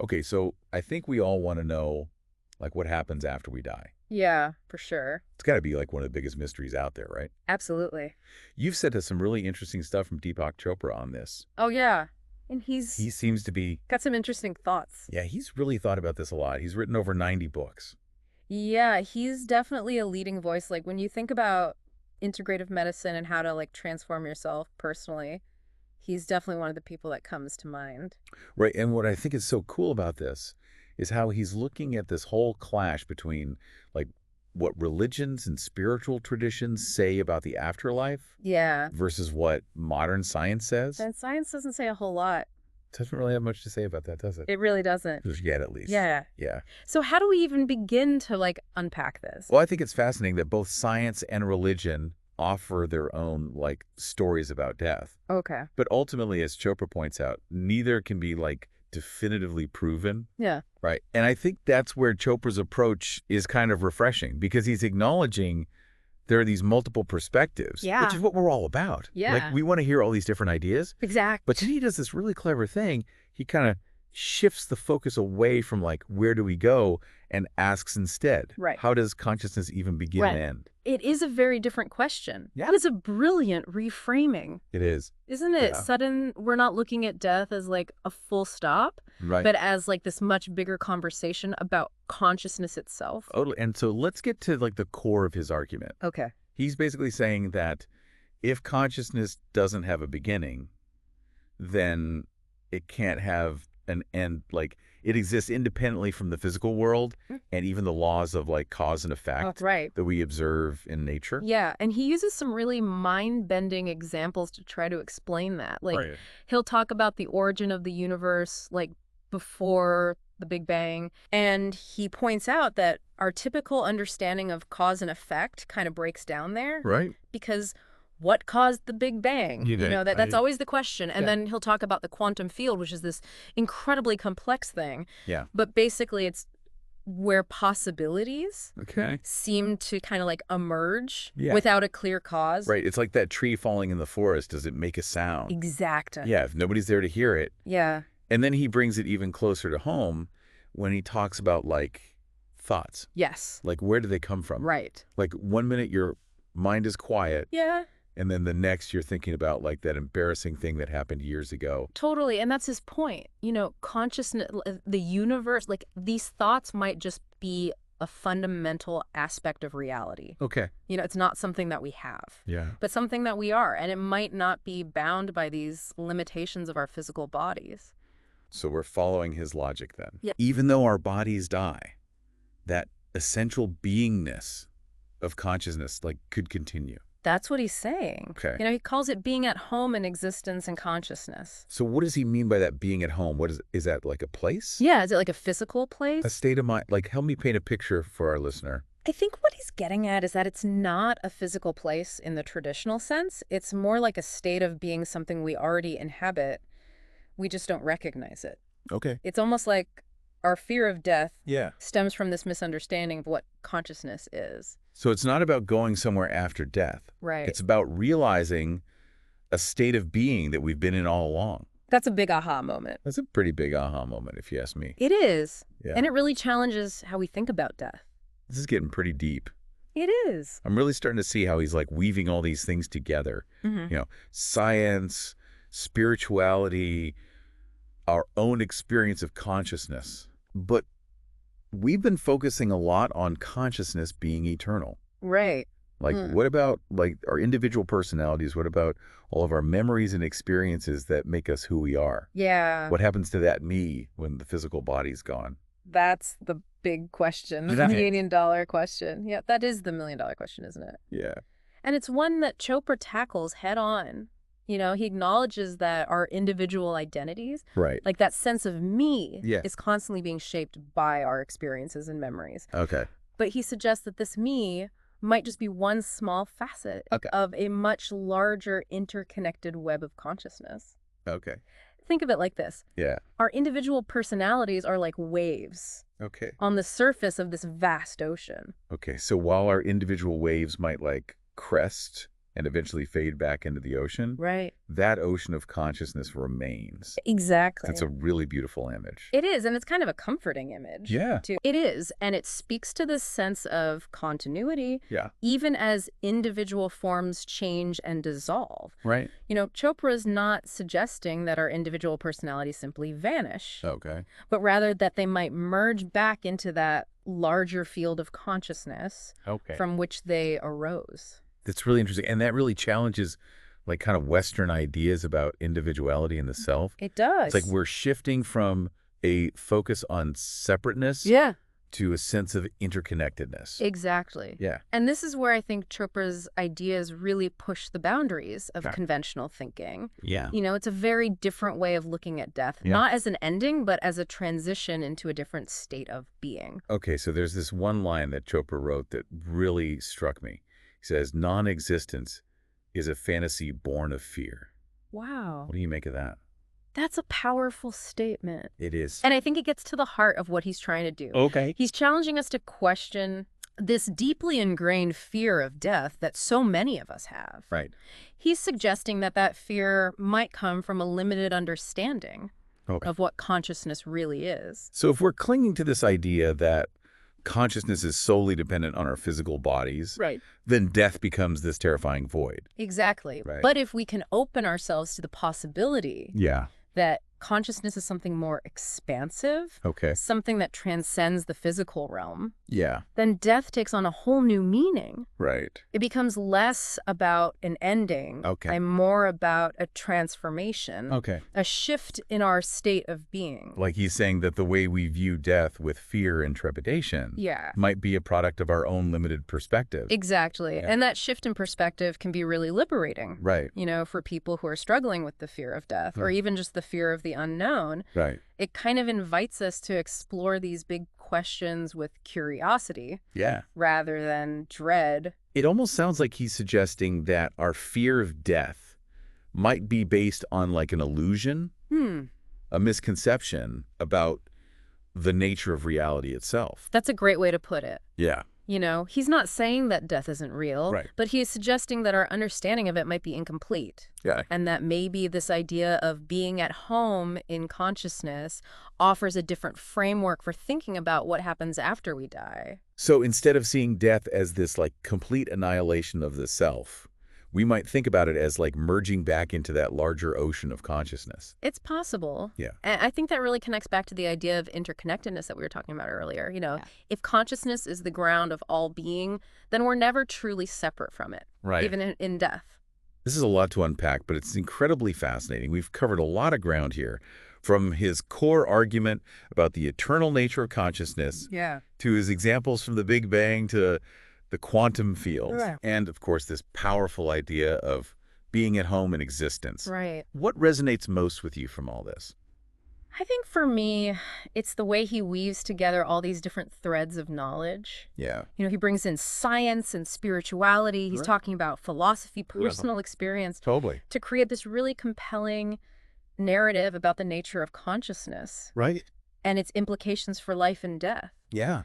Okay, so I think we all want to know, like, what happens after we die. Yeah, for sure. It's got to be, like, one of the biggest mysteries out there, right? Absolutely. You've said us some really interesting stuff from Deepak Chopra on this. Oh, yeah. And He he's seems to be, got some interesting thoughts. yeah, he's really thought about this a lot. He's written over 90 books. Yeah, he's definitely a leading voice. Like when you think about integrative medicine and how to like transform yourself personally, he's definitely one of the people that comes to mind. Right, and what I think is so cool about this is how he's looking at this whole clash between, like, what religions and spiritual traditions say about the afterlife Yeah. versus what modern science says. And science doesn't say a whole lot. Doesn't really have much to say about that, does it? It really doesn't. Just yet, at least. Yeah. Yeah. So how do we even begin to like unpack this? Well, I think it's fascinating that both science and religion offer their own, like, stories about death. Okay. But ultimately, as Chopra points out, neither can be, like, definitively proven. Yeah. Right. And I think that's where Chopra's approach is kind of refreshing because he's acknowledging there are these multiple perspectives, Yeah. which is what we're all about. Yeah. Like, we want to hear all these different ideas. Exactly. But then he does this really clever thing. He kind of shifts the focus away from, like, where do we go, and asks instead, Right. how does consciousness even begin Right. and end? It is a very different question. Yeah. It is a brilliant reframing. It is. Isn't it Yeah. sudden? We're not looking at death as like a full stop, Right. but as like this much bigger conversation about consciousness itself. Totally. And so let's get to, like, the core of his argument. Okay. He's basically saying that if consciousness doesn't have a beginning, then it can't have an end. Like, it exists independently from the physical world and even the laws of, like, cause and effect Right. that we observe in nature. Yeah, and he uses some really mind-bending examples to try to explain that. Like, Right. he'll talk about the origin of the universe, like before the Big Bang, and he points out that our typical understanding of cause and effect kind of breaks down there Right. because what caused the Big Bang? You know, That's always the question. And Yeah. then he'll talk about the quantum field, which is this incredibly complex thing. Yeah. But basically, it's where possibilities Okay. seem to kind of like emerge Yeah. without a clear cause. Right. It's like that tree falling in the forest. Does it make a sound? Exactly. Yeah. If nobody's there to hear it. Yeah. And then he brings it even closer to home when he talks about, like, thoughts. Yes. Like, where do they come from? Right. Like, one minute your mind is quiet, Yeah. and then the next you're thinking about, like, that embarrassing thing that happened years ago. Totally. And that's his point. Consciousness, the universe, like these thoughts might just be a fundamental aspect of reality. Okay. It's not something that we have, Yeah. but something that we are. And it might not be bound by these limitations of our physical bodies. So we're following his logic then. Yeah. Even though our bodies die, that essential beingness of consciousness, like, could continue. That's what he's saying. Okay. He calls it being at home in existence and consciousness. So what does he mean by that being at home? What is that, like a place? Yeah, is it like a physical place? A state of mind? Like, help me paint a picture for our listener. I think what he's getting at is that it's not a physical place in the traditional sense. It's more like a state of being something we already inhabit. We just don't recognize it. Okay. It's almost like our fear of death Yeah. stems from this misunderstanding of what consciousness is. So it's not about going somewhere after death. Right. It's about realizing a state of being that we've been in all along. That's a big aha moment. That's a pretty big aha moment, if you ask me. It is. Yeah. And it really challenges how we think about death. This is getting pretty deep. It is. I'm really starting to see how he's, like, weaving all these things together. Mm-hmm. Science, spirituality, our own experience of consciousness. But we've been focusing a lot on consciousness being eternal. Right. Like, what about, like, our individual personalities? What about all of our memories and experiences that make us who we are? Yeah. What happens to that me when the physical body's gone? That's the big question, the Right. $1 million question. Yeah, that is the $1 million question, isn't it? Yeah. And it's one that Chopra tackles head on. He acknowledges that our individual identities, Right. like that sense of me, Yeah. is constantly being shaped by our experiences and memories. Okay. But he suggests that this me might just be one small facet Okay. of a much larger interconnected web of consciousness. Okay. Think of it like this. Yeah. Our individual personalities are like waves Okay. on the surface of this vast ocean. Okay. So while our individual waves might, like, crest and eventually fade back into the ocean, Right. that ocean of consciousness remains. Exactly. It's a really beautiful image. It is, and it's kind of a comforting image. Yeah. Too. It is, and it speaks to this sense of continuity, Yeah. even as individual forms change and dissolve. Right. Chopra's not suggesting that our individual personalities simply vanish, Okay. but rather that they might merge back into that larger field of consciousness Okay. from which they arose. That's really interesting. And that really challenges like kind of Western ideas about individuality and the self. It does. It's like we're shifting from a focus on separateness Yeah. to a sense of interconnectedness. Exactly. Yeah. And this is where I think Chopra's ideas really push the boundaries of Okay. conventional thinking. Yeah. It's a very different way of looking at death, Yeah. not as an ending, but as a transition into a different state of being. Okay, so there's this one line that Chopra wrote that really struck me. He says, non-existence is a fantasy born of fear. Wow. What do you make of that? That's a powerful statement. It is. And I think it gets to the heart of what he's trying to do. Okay. He's challenging us to question this deeply ingrained fear of death that so many of us have. Right. He's suggesting that that fear might come from a limited understanding of what consciousness really is. So if we're clinging to this idea that consciousness is solely dependent on our physical bodies, Right. then death becomes this terrifying void. Exactly. Right. But if we can open ourselves to the possibility Yeah. that consciousness is something more expansive, Okay. something that transcends the physical realm, Yeah. then death takes on a whole new meaning. Right. It becomes less about an ending Okay. and more about a transformation, Okay. a shift in our state of being. Like he's saying that the way we view death with fear and trepidation Yeah. might be a product of our own limited perspective. Exactly. Yeah. And that shift in perspective can be really liberating. Right. For people who are struggling with the fear of death or even just the fear of the unknown. Right. It kind of invites us to explore these big questions with curiosity Yeah. rather than dread. It almost sounds like he's suggesting that our fear of death might be based on like an illusion, a misconception about the nature of reality itself. That's a great way to put it. Yeah. He's not saying that death isn't real, Right. but he is suggesting that our understanding of it might be incomplete. Yeah. And that maybe this idea of being at home in consciousness offers a different framework for thinking about what happens after we die. So instead of seeing death as this like complete annihilation of the self, we might think about it as like merging back into that larger ocean of consciousness. It's possible. Yeah. And I think that really connects back to the idea of interconnectedness that we were talking about earlier. If consciousness is the ground of all being, then we're never truly separate from it, Right. even in death. This is a lot to unpack, but it's incredibly fascinating. We've covered a lot of ground here, from his core argument about the eternal nature of consciousness Yeah. to his examples from the Big Bang to the quantum fields, Right. and of course this powerful idea of being at home in existence. Right. What resonates most with you from all this? I think for me, it's the way he weaves together all these different threads of knowledge. Yeah. He brings in science and spirituality. He's Right. talking about philosophy, personal experience, Totally. to create this really compelling narrative about the nature of consciousness Right? and its implications for life and death. Yeah.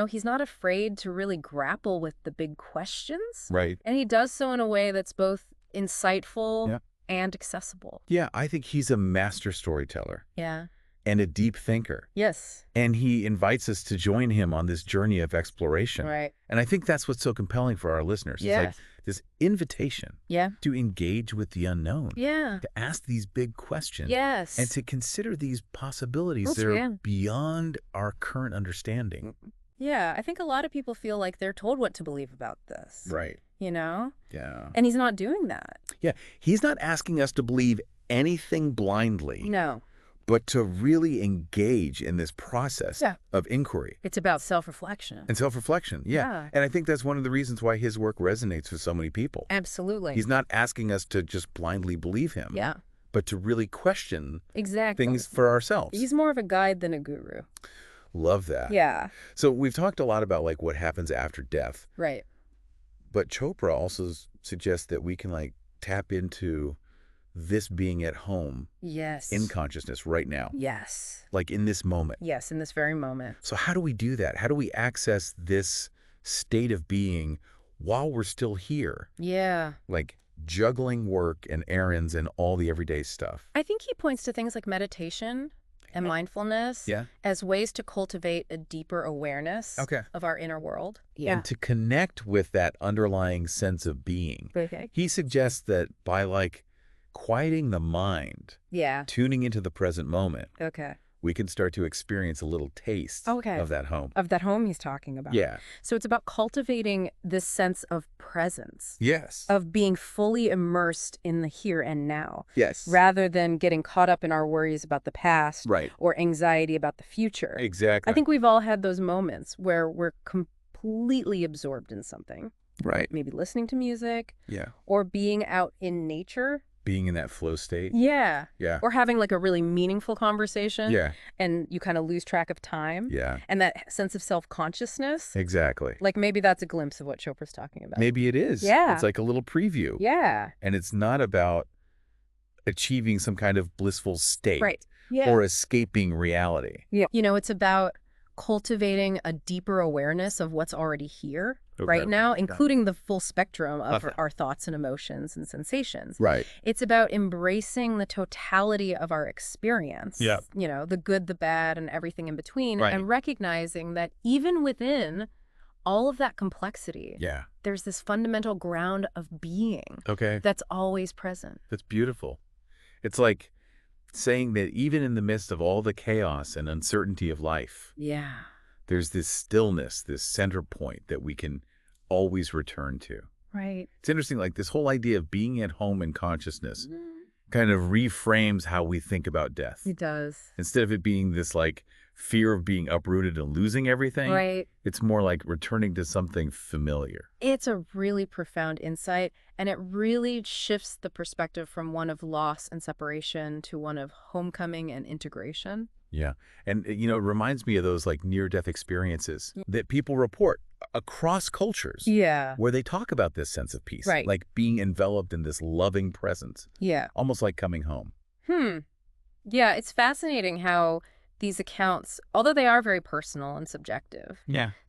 He's not afraid to really grapple with the big questions. Right. And he does so in a way that's both insightful Yeah. and accessible. Yeah, I think he's a master storyteller Yeah. and a deep thinker. Yes. And he invites us to join him on this journey of exploration. Right. And I think that's what's so compelling for our listeners. Yeah. It's like this invitation Yeah. to engage with the unknown, Yeah. to ask these big questions, Yes. and to consider these possibilities that are beyond our current understanding. Yeah, I think a lot of people feel like they're told what to believe about this. Right. Yeah. And he's not doing that. yeah, he's not asking us to believe anything blindly, No. but to really engage in this process Yeah. of inquiry It's about self-reflection. and self-reflection. Yeah. Yeah. And I think that's one of the reasons why his work resonates with so many people. Absolutely. He's not asking us to just blindly believe him, Yeah. but to really question Exactly. things for ourselves. He's more of a guide than a guru. Love that. Yeah. So we've talked a lot about like what happens after death, Right. but Chopra also suggests that we can like tap into this being at home Yes. in consciousness right now, Yes. like in this moment. Yes, in this very moment. So how do we do that? How do we access this state of being while we're still here, Yeah. like juggling work and errands and all the everyday stuff. I think he points to things like meditation and mindfulness Yeah. as ways to cultivate a deeper awareness Okay. of our inner world. And to connect with that underlying sense of being. Okay. He suggests that by like quieting the mind, Yeah. tuning into the present moment, Okay. we can start to experience a little taste of that home. Of that home he's talking about. Yeah. So it's about cultivating this sense of presence, Yes. of being fully immersed in the here and now, Yes. rather than getting caught up in our worries about the past Right. or anxiety about the future. Exactly. I think we've all had those moments where we're completely absorbed in something. Right. Maybe listening to music Yeah. or being out in nature. Being in that flow state. Yeah. Yeah. Or having like a really meaningful conversation. Yeah. And you kind of lose track of time. Yeah. And that sense of self-consciousness. Exactly. Like maybe that's a glimpse of what Chopra's talking about. Maybe it is. Yeah. It's like a little preview. Yeah. And it's not about achieving some kind of blissful state. Right. Yeah. Or escaping reality. Yeah. You know, it's about cultivating a deeper awareness of what's already here right now, including the full spectrum of our thoughts and emotions and sensations. Right. It's about embracing the totality of our experience. Yeah. You know, the good, the bad, and everything in between. Right. And recognizing that even within all of that complexity, Yeah. there's this fundamental ground of being Okay. that's always present. That's beautiful. It's like saying that even in the midst of all the chaos and uncertainty of life, Yeah. there's this stillness, this center point that we can always return to. Right. It's interesting, like this whole idea of being at home in consciousness kind of reframes how we think about death. It does. Instead of it being this like fear of being uprooted and losing everything, Right. it's more like returning to something familiar. It's a really profound insight, and it really shifts the perspective from one of loss and separation to one of homecoming and integration. Yeah. And, you know, it reminds me of those like near-death experiences that people report across cultures. Yeah. Where they talk about this sense of peace. Right. Like being enveloped in this loving presence. Yeah. Almost like coming home. Yeah, it's fascinating how these accounts, although they are very personal and subjective,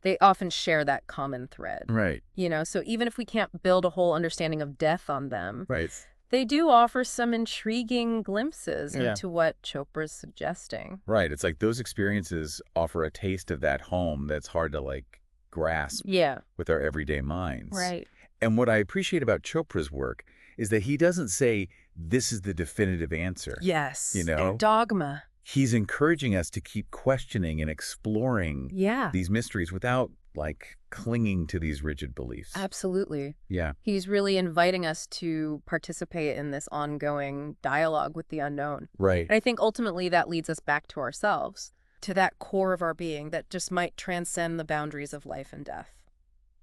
they often share that common thread. Right. You know, so even if we can't build a whole understanding of death on them, Right. they do offer some intriguing glimpses into what Chopra's suggesting. Right. It's like those experiences offer a taste of that home that's hard to like grasp Yeah. with our everyday minds. Right. And what I appreciate about Chopra's work is that he doesn't say this is the definitive answer. Yes. You know? Dogma. He's encouraging us to keep questioning and exploring these mysteries without like clinging to these rigid beliefs. Absolutely. Yeah. He's really inviting us to participate in this ongoing dialogue with the unknown. Right. And I think ultimately that leads us back to ourselves, to that core of our being that just might transcend the boundaries of life and death.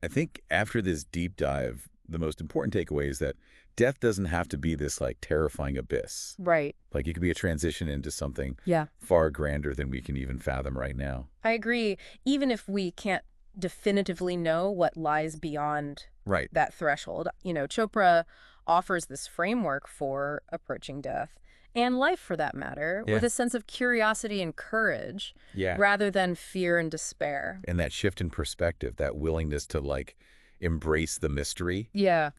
I think after this deep dive, the most important takeaway is that death doesn't have to be this like terrifying abyss. Right. Like it could be a transition into something Yeah. far grander than we can even fathom right now. I agree. Even if we can't definitively know what lies beyond Right. that threshold, you know, Chopra offers this framework for approaching death and life for that matter, with a sense of curiosity and courage rather than fear and despair. And that shift in perspective, that willingness to like embrace the mystery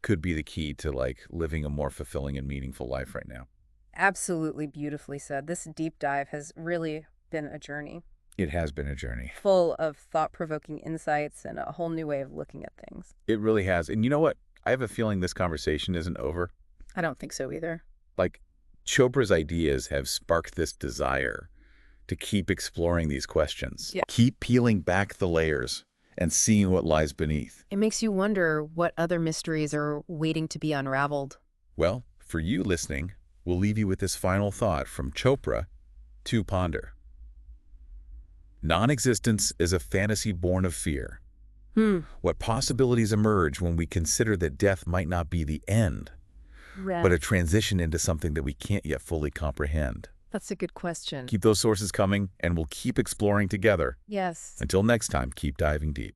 could be the key to like living a more fulfilling and meaningful life right now. Absolutely beautifully said. This deep dive has really been a journey. It has been a journey. Full of thought-provoking insights and a whole new way of looking at things. It really has. And you know what? I have a feeling this conversation isn't over. I don't think so either. Like Chopra's ideas have sparked this desire to keep exploring these questions. Yeah. Keep peeling back the layers and seeing what lies beneath. It makes you wonder what other mysteries are waiting to be unraveled. Well, for you listening, we'll leave you with this final thought from Chopra to ponder. Non-existence is a fantasy born of fear. What possibilities emerge when we consider that death might not be the end, but a transition into something that we can't yet fully comprehend? That's a good question. Keep those sources coming, and we'll keep exploring together. Yes. Until next time, keep diving deep.